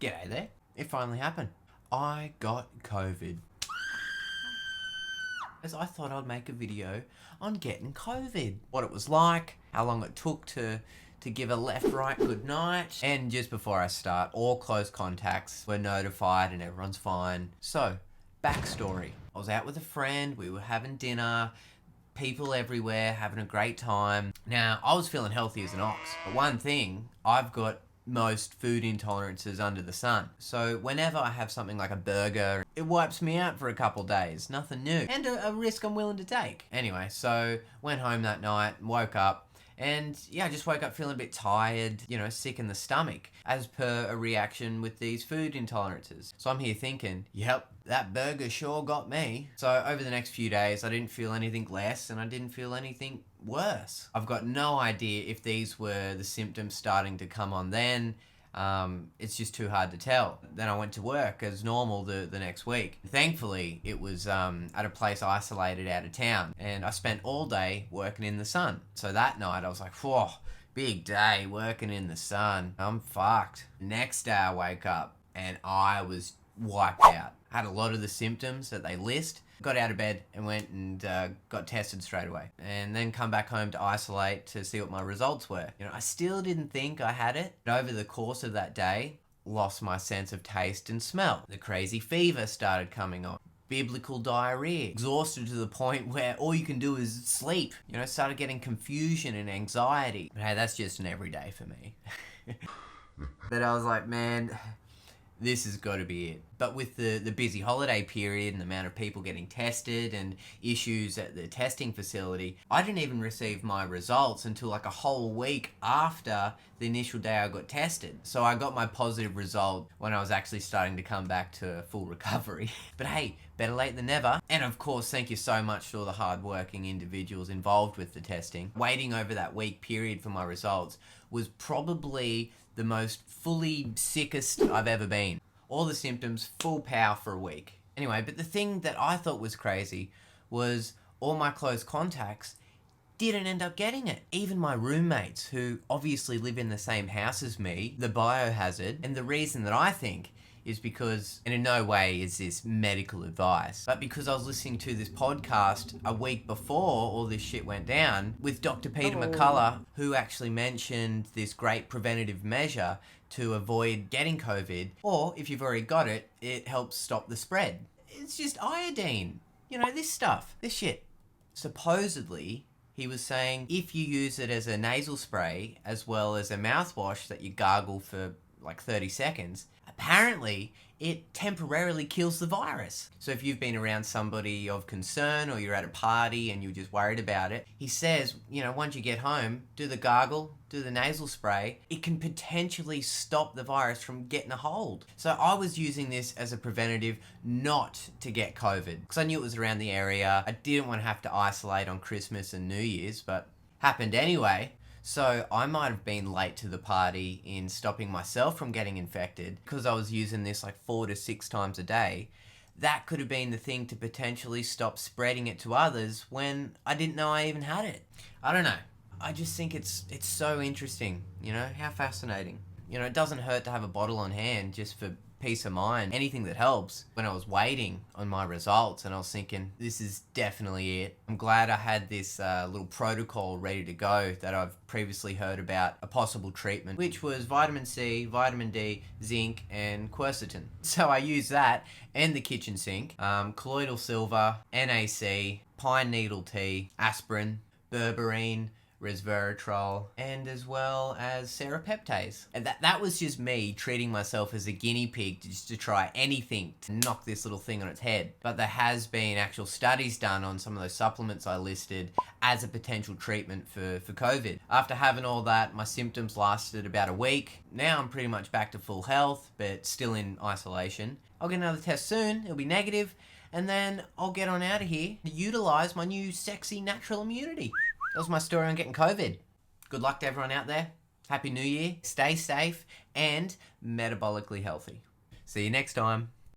G'day there. It finally happened. I got COVID. As I thought I'd make a video on getting COVID. What it was like, how long it took to give a left-right good night. And just before I start, all close contacts were notified and everyone's fine. So, backstory. I was out with a friend, we were having dinner, people everywhere, having a great time. Now, I was feeling healthy as an ox. But one thing, I've got most food intolerances under the sun. So whenever I have something like a burger, it wipes me out for a couple days. Nothing new. And a risk I'm willing to take. Anyway, so went home that night, woke up, and yeah, I just woke up feeling a bit tired, sick in the stomach, as per a reaction with these food intolerances. So I'm here thinking, yep, that burger sure got me. So over the next few days, I didn't feel anything less and I didn't feel anything worse. I've got no idea if these were the symptoms starting to come on then. It's just too hard to tell. Then I went to work as normal the next week. Thankfully, it was at a place isolated out of town, and I spent all day working in the sun. So that night I was like, whoa, big day working in the sun. I'm fucked. Next day I wake up and I was wiped out. I had a lot of the symptoms that they list. Got out of bed and went and got tested straight away, and then come back home to isolate to see what my results were. I still didn't think I had it, but over the course of that day, lost my sense of taste and smell. The crazy fever started coming on. Biblical diarrhea. Exhausted to the point where all you can do is sleep. Started getting confusion and anxiety. But hey, that's just an everyday for me. But I was like, man, this has got to be it. But with the busy holiday period and the amount of people getting tested and issues at the testing facility, I didn't even receive my results until like a whole week after the initial day I got tested. So I got my positive result when I was actually starting to come back to full recovery. But hey, better late than never. And of course, thank you so much to all the hardworking individuals involved with the testing. Waiting over that week period for my results was probably the most fully sickest I've ever been. All the symptoms, full power for a week. Anyway, but the thing that I thought was crazy was all my close contacts didn't end up getting it. Even my roommates, who obviously live in the same house as me, the biohazard. And the reason that I think is because, and in no way is this medical advice, but because I was listening to this podcast a week before all this shit went down with Dr. Peter McCullough, who actually mentioned this great preventative measure to avoid getting COVID, or if you've already got it, it helps stop the spread. It's just iodine. This stuff, this shit. Supposedly, he was saying if you use it as a nasal spray as well as a mouthwash that you gargle for like 30 seconds, apparently it temporarily kills the virus. So if you've been around somebody of concern or you're at a party and you're just worried about it, he says, once you get home, do the gargle, do the nasal spray, it can potentially stop the virus from getting a hold. So I was using this as a preventative not to get COVID because I knew it was around the area. I didn't want to have to isolate on Christmas and New Year's, but happened anyway. So I might have been late to the party in stopping myself from getting infected because I was using this like 4 to 6 times a day. That could have been the thing to potentially stop spreading it to others when I didn't know I even had it. I don't know. I just think it's so interesting, how fascinating. It doesn't hurt to have a bottle on hand just for peace of mind, anything that helps. When I was waiting on my results and I was thinking, this is definitely it. I'm glad I had this little protocol ready to go that I've previously heard about a possible treatment, which was vitamin C, vitamin D, zinc, and quercetin. So I used that and the kitchen sink, colloidal silver, NaC, pine needle tea, aspirin, berberine, resveratrol, and as well as serapeptase. And that was just me treating myself as a guinea pig just to try anything to knock this little thing on its head. But there has been actual studies done on some of those supplements I listed as a potential treatment for COVID. After having all that, my symptoms lasted about a week. Now I'm pretty much back to full health, but still in isolation. I'll get another test soon, it'll be negative, and then I'll get on out of here to utilize my new sexy natural immunity. That was my story on getting COVID. Good luck to everyone out there. Happy New Year. Stay safe and metabolically healthy. See you next time.